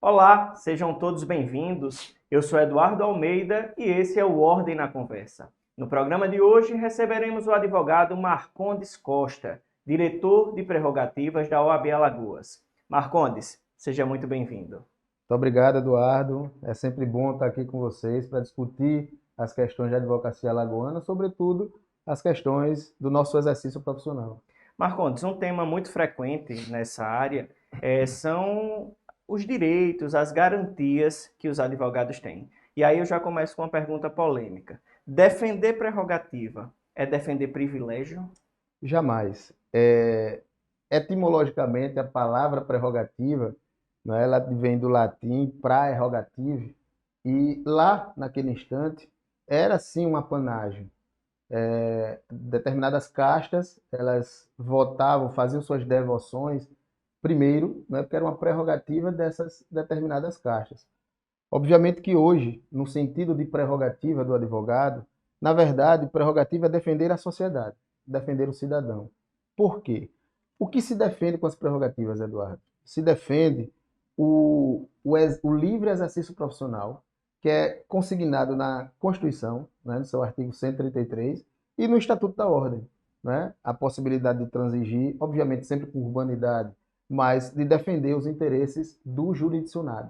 Olá, sejam todos bem-vindos. Eu sou Eduardo Almeida e esse é o Ordem na Conversa. No programa de hoje receberemos o advogado Marcondes Costa, diretor de prerrogativas da OAB Alagoas. Marcondes, seja muito bem-vindo. Muito obrigado, Eduardo. É sempre bom estar aqui com vocês para discutir as questões de advocacia alagoana, sobretudo as questões do nosso exercício profissional. Marcondes, um tema muito frequente nessa área são os direitos, as garantias que os advogados têm. E aí eu já começo com uma pergunta polêmica. Defender prerrogativa é defender privilégio? Jamais. Etimologicamente, a palavra prerrogativa, né, ela vem do latim praerrogative, e lá, naquele instante, era sim uma panagem. Determinadas castas, elas votavam, faziam suas devoções primeiro, né, porque era uma prerrogativa dessas determinadas castas. Obviamente que hoje, no sentido de prerrogativa do advogado, na verdade, prerrogativa é defender a sociedade, defender o cidadão. Por quê? O que se defende com as prerrogativas, Eduardo? Se defende o livre exercício profissional, que é consignado na Constituição, né, no seu artigo 133, e no Estatuto da Ordem. Né? A possibilidade de transigir, obviamente sempre com urbanidade, mas de defender os interesses do jurisdicionado.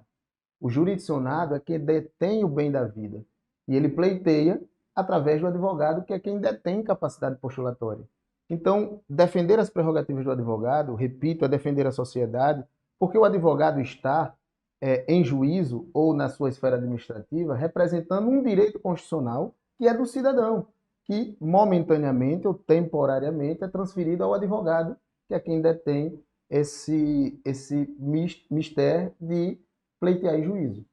O jurisdicionado é quem detém o bem da vida. E ele pleiteia através do advogado, que é quem detém capacidade postulatória. Então, defender as prerrogativas do advogado, repito, é defender a sociedade, porque o advogado está em juízo ou na sua esfera administrativa representando um direito constitucional que é do cidadão, que momentaneamente ou temporariamente é transferido ao advogado, que é quem detém esse mistério de pleitear em juízo.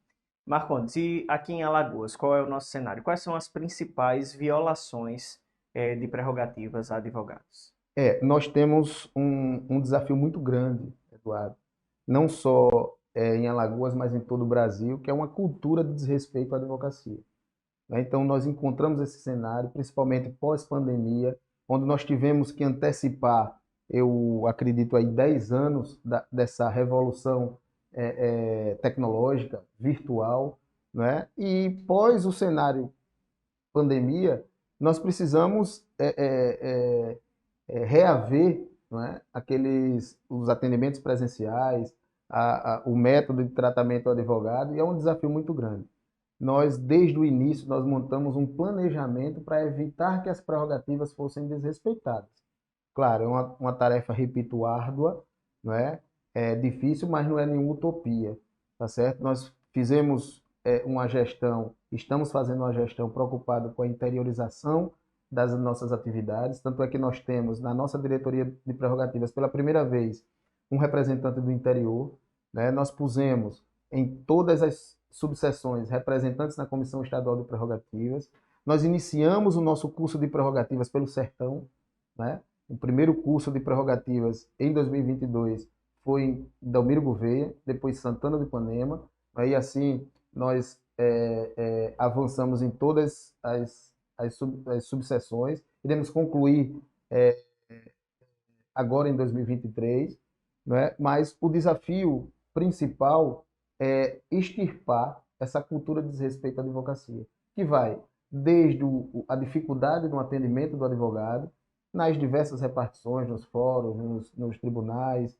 Marcondes, e aqui em Alagoas, qual é o nosso cenário? Quais são as principais violações de prerrogativas a advogados? Nós temos um desafio muito grande, Eduardo, não só em Alagoas, mas em todo o Brasil, que é uma cultura de desrespeito à advocacia. Né? Então, nós encontramos esse cenário, principalmente pós-pandemia, onde nós tivemos que antecipar, eu acredito, aí 10 anos dessa revolução tecnológica, virtual, né? E pós o cenário pandemia, nós precisamos reaver, não é, os atendimentos presenciais, o método de tratamento do advogado, e é um desafio muito grande. Nós, desde o início, nós montamos um planejamento para evitar que as prerrogativas fossem desrespeitadas. Claro, é uma tarefa, repito, árdua, não é? É difícil, mas não é nenhuma utopia, tá certo? Nós fizemos uma gestão, estamos fazendo uma gestão preocupada com a interiorização das nossas atividades, tanto é que nós temos na nossa diretoria de prerrogativas, pela primeira vez, um representante do interior, né? Nós pusemos em todas as subseções representantes na Comissão Estadual de Prerrogativas, nós iniciamos o nosso curso de prerrogativas pelo Sertão, né? O primeiro curso de prerrogativas em 2022 foi em Delmiro Gouveia, depois Santana do Ipanema, aí assim nós avançamos em todas as subseções, iremos concluir é, agora em 2023, né? Mas o desafio principal é extirpar essa cultura de desrespeito à advocacia, que vai desde a dificuldade no atendimento do advogado, nas diversas repartições, nos fóruns, nos tribunais,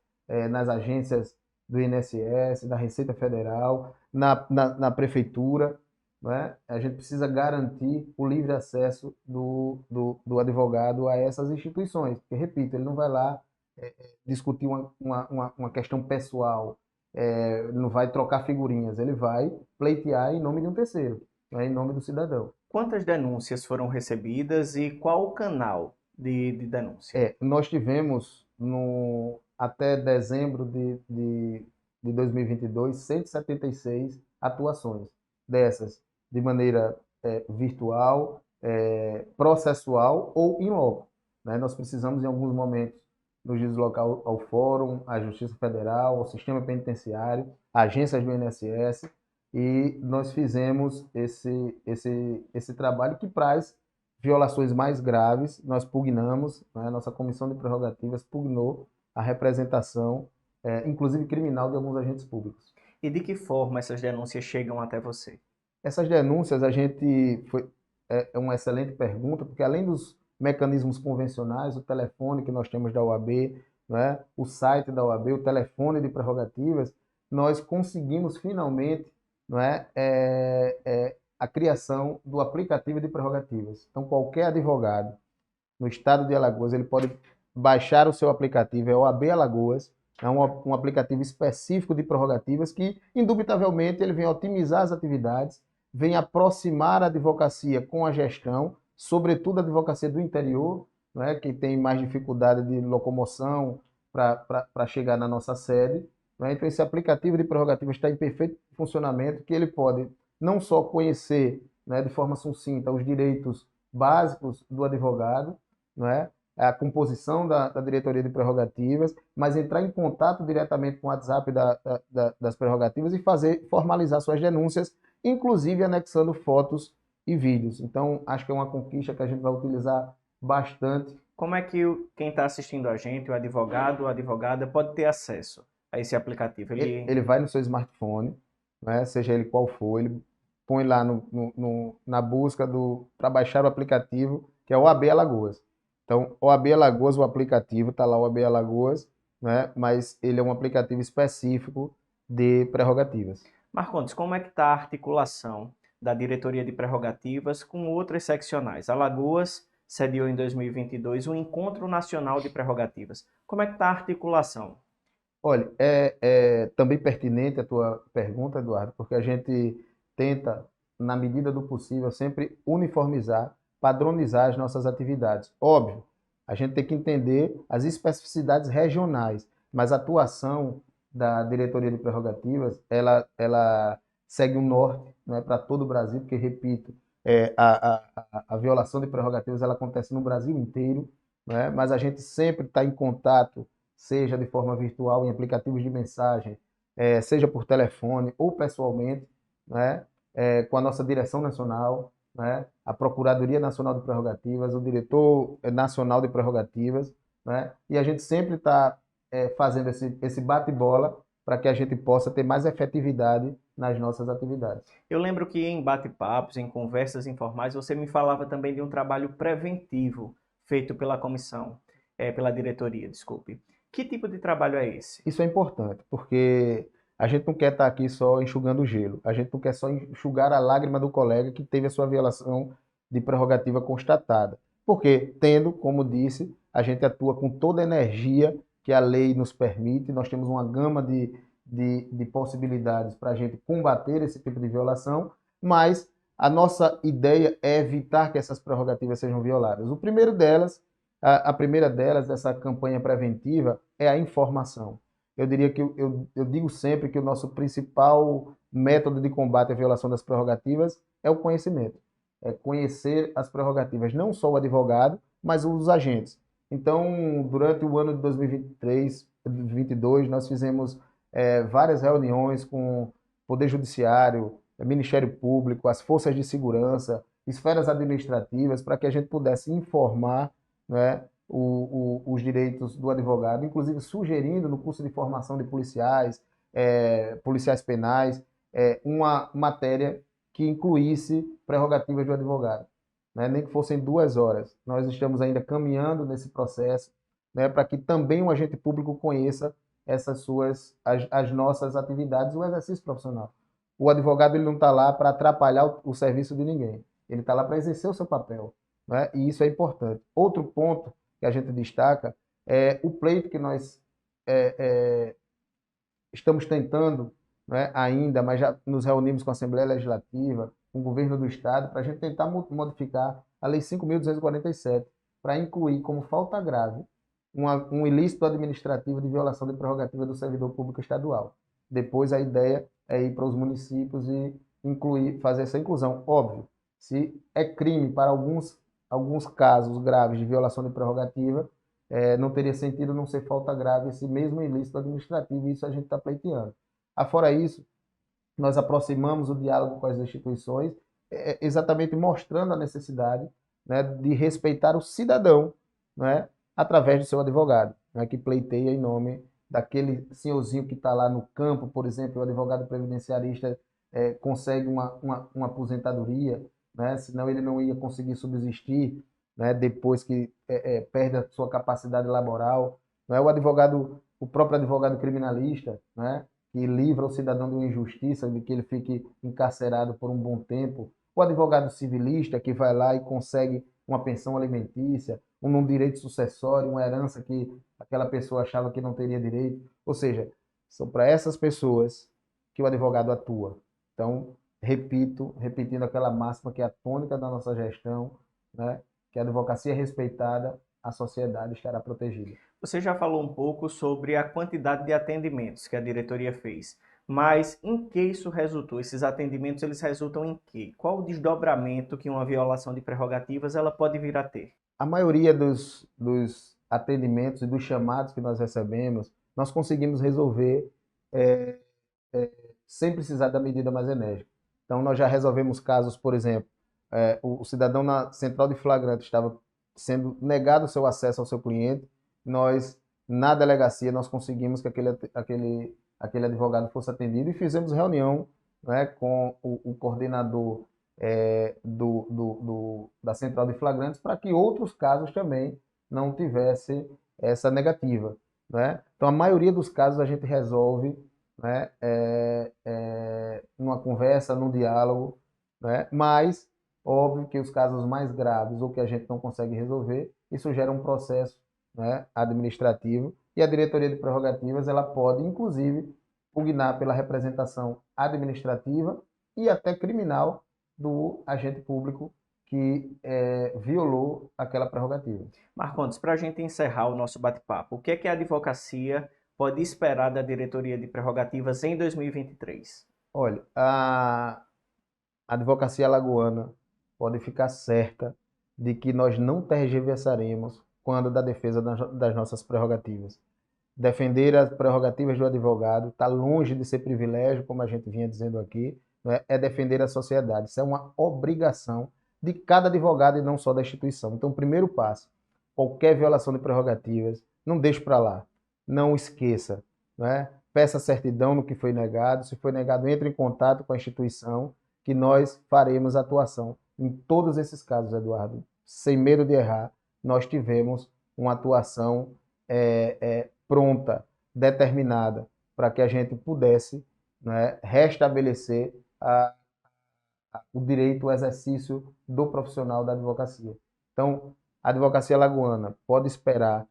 nas agências do INSS, da Receita Federal, na prefeitura, né? A gente precisa garantir o livre acesso do advogado a essas instituições, porque, repito, ele não vai lá discutir uma questão pessoal, ele não vai trocar figurinhas, ele vai pleitear em nome de um terceiro, né? Em nome do cidadão. Quantas denúncias foram recebidas e qual o canal de denúncia? Nós tivemos até dezembro de 2022 176 atuações, dessas de maneira virtual, processual ou in loco. Né? Nós precisamos, em alguns momentos, nos deslocar ao Fórum, à Justiça Federal, ao Sistema Penitenciário, agências do INSS, e nós fizemos esse trabalho que traz violações mais graves, nós pugnamos, né, a nossa comissão de prerrogativas pugnou a representação, inclusive criminal, de alguns agentes públicos. E de que forma essas denúncias chegam até você? Essas denúncias, é uma excelente pergunta, porque além dos mecanismos convencionais, o telefone que nós temos da OAB, né, o site da OAB, o telefone de prerrogativas, nós conseguimos finalmente, não é, a criação do aplicativo de prerrogativas. Então, qualquer advogado no estado de Alagoas, ele pode baixar o seu aplicativo, é o OAB Alagoas, é um aplicativo específico de prerrogativas que, indubitavelmente, ele vem otimizar as atividades, vem aproximar a advocacia com a gestão, sobretudo a advocacia do interior, né, que tem mais dificuldade de locomoção para chegar na nossa sede. Né? Então, esse aplicativo de prerrogativas está em perfeito funcionamento, que ele pode não só conhecer, né, de forma sucinta os direitos básicos do advogado, não é? A composição da diretoria de prerrogativas, mas entrar em contato diretamente com o WhatsApp das prerrogativas e formalizar suas denúncias, inclusive anexando fotos e vídeos. Então, acho que é uma conquista que a gente vai utilizar bastante. Como é que quem está assistindo a gente, o advogado ou a advogada, pode ter acesso a esse aplicativo? Ele vai no seu smartphone, né, seja ele qual for, ele põe lá na busca para baixar o aplicativo, que é o OAB Alagoas. Então, OAB Alagoas, o aplicativo, está lá o OAB Alagoas, né, mas ele é um aplicativo específico de prerrogativas. Marcondes, como é que está a articulação da diretoria de prerrogativas com outras seccionais? Alagoas sediou em 2022 o Encontro Nacional de Prerrogativas. Como é que está a articulação? Olha, é também pertinente a tua pergunta, Eduardo, porque a gente tenta, na medida do possível, sempre uniformizar, padronizar as nossas atividades. Óbvio, a gente tem que entender as especificidades regionais, mas a atuação da diretoria de prerrogativas, ela segue o norte, né, para todo o Brasil, porque, repito, a violação de prerrogativas ela acontece no Brasil inteiro, né, mas a gente sempre está em contato seja de forma virtual, em aplicativos de mensagem, seja por telefone ou pessoalmente, né, com a nossa direção nacional, né, a Procuradoria Nacional de Prerrogativas, o Diretor Nacional de Prerrogativas, né, e a gente sempre está fazendo esse bate-bola para que a gente possa ter mais efetividade nas nossas atividades. Eu lembro que em bate-papos, em conversas informais, você me falava também de um trabalho preventivo feito pela comissão, pela diretoria, desculpe. Que tipo de trabalho é esse? Isso é importante, porque a gente não quer estar aqui só enxugando gelo, a gente não quer só enxugar a lágrima do colega que teve a sua violação de prerrogativa constatada. Porque, tendo, como disse, a gente atua com toda a energia que a lei nos permite, nós temos uma gama de possibilidades para a gente combater esse tipo de violação, mas a nossa ideia é evitar que essas prerrogativas sejam violadas. O primeiro delas a primeira delas, dessa campanha preventiva, é a informação. Eu diria que eu digo sempre que o nosso principal método de combate à violação das prerrogativas é o conhecimento. É conhecer as prerrogativas, não só o advogado, mas os agentes. Então, durante o ano de 2023, 2022, nós fizemos várias reuniões com Poder Judiciário, Ministério Público, as forças de segurança, esferas administrativas, para que a gente pudesse informar, né, os direitos do advogado, inclusive sugerindo no curso de formação de policiais, policiais penais, uma matéria que incluísse prerrogativas do advogado, né, nem que fossem 2 horas. Nós estamos ainda caminhando nesse processo, né, para que também o agente público conheça as nossas atividades, o exercício profissional. O advogado ele não está lá para atrapalhar o serviço de ninguém, ele está lá para exercer o seu papel, né? E isso é importante. Outro ponto que a gente destaca é o pleito que nós é, é, estamos tentando, né, ainda, mas já nos reunimos com a Assembleia Legislativa, com o governo do Estado, para a gente tentar modificar a Lei 5.247, para incluir como falta grave um ilícito administrativo de violação de prerrogativa do servidor público estadual. Depois a ideia é ir para os municípios e fazer essa inclusão. Óbvio, se é crime para alguns casos graves de violação de prerrogativa, não teria sentido não ser falta grave esse mesmo ilícito administrativo, e isso a gente está pleiteando. Afora isso, nós aproximamos o diálogo com as instituições, exatamente mostrando a necessidade, né, de respeitar o cidadão, né, através do seu advogado, né, que pleiteia em nome daquele senhorzinho que está lá no campo, por exemplo, o advogado previdenciarista consegue uma aposentadoria, né? Senão ele não ia conseguir subsistir, né? Depois que perde a sua capacidade laboral. Não é? O próprio advogado criminalista, né? Que livra o cidadão de uma injustiça, de que ele fique encarcerado por um bom tempo. O advogado civilista que vai lá e consegue uma pensão alimentícia, um direito sucessório, uma herança que aquela pessoa achava que não teria direito. Ou seja, são para essas pessoas que o advogado atua. Então, repetindo aquela máxima que é a tônica da nossa gestão, né? Que a advocacia é respeitada, a sociedade estará protegida. Você já falou um pouco sobre a quantidade de atendimentos que a diretoria fez, mas em que isso resultou? Esses atendimentos, eles resultam em quê? Qual o desdobramento que uma violação de prerrogativas ela pode vir a ter? A maioria dos atendimentos e dos chamados que nós recebemos, nós conseguimos resolver é, sem precisar da medida mais enérgica. Então, nós já resolvemos casos, por exemplo, o cidadão na central de flagrante estava sendo negado o seu acesso ao seu cliente, nós, na delegacia, nós conseguimos que aquele advogado fosse atendido e fizemos reunião, né, com o coordenador da central de flagrantes para que outros casos também não tivessem essa negativa, né? Então, a maioria dos casos a gente resolve, né, numa conversa, num diálogo, né? Mas, óbvio que os casos mais graves ou que a gente não consegue resolver, isso gera um processo, né, administrativo e a diretoria de prerrogativas ela pode, inclusive, pugnar pela representação administrativa e até criminal do agente público que violou aquela prerrogativa. Marcondes, para a gente encerrar o nosso bate-papo, o que é que a advocacia pode esperar da diretoria de prerrogativas em 2023? Olha, a advocacia alagoana pode ficar certa de que nós não tergiversaremos quando da defesa das nossas prerrogativas. Defender as prerrogativas do advogado está longe de ser privilégio, como a gente vinha dizendo aqui, né? É defender a sociedade. Isso é uma obrigação de cada advogado e não só da instituição. Então, o primeiro passo, qualquer violação de prerrogativas, não deixe para lá, não esqueça, né? Peça certidão no que foi negado, se foi negado, entre em contato com a instituição, que nós faremos atuação. Em todos esses casos, Eduardo, sem medo de errar, nós tivemos uma atuação pronta, determinada, para que a gente pudesse, né, restabelecer o direito ao exercício do profissional da advocacia. Então, a advocacia alagoana pode esperar,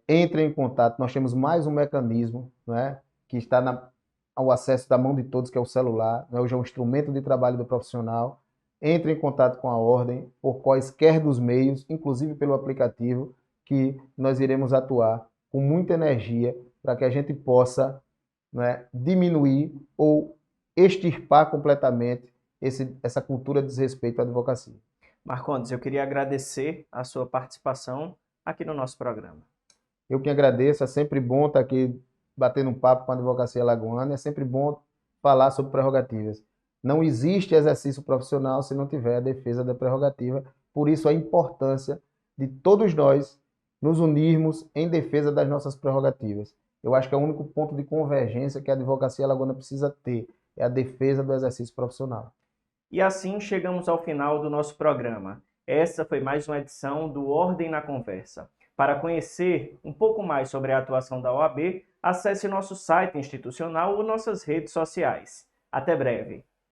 entre em contato, nós temos mais um mecanismo, né, que está ao acesso da mão de todos, que é o celular, né, hoje é um instrumento de trabalho do profissional. Entre em contato com a ordem, por quaisquer dos meios, inclusive pelo aplicativo, que nós iremos atuar com muita energia para que a gente possa, né, diminuir ou extirpar completamente essa cultura de desrespeito à advocacia. Marcondes, eu queria agradecer a sua participação aqui no nosso programa. Eu que agradeço, é sempre bom estar aqui batendo um papo com a advocacia alagoana, é sempre bom falar sobre prerrogativas. Não existe exercício profissional se não tiver a defesa da prerrogativa, por isso a importância de todos nós nos unirmos em defesa das nossas prerrogativas. Eu acho que é o único ponto de convergência que a advocacia alagoana precisa ter, é a defesa do exercício profissional. E assim chegamos ao final do nosso programa. Essa foi mais uma edição do Ordem na Conversa. Para conhecer um pouco mais sobre a atuação da OAB, acesse nosso site institucional ou nossas redes sociais. Até breve!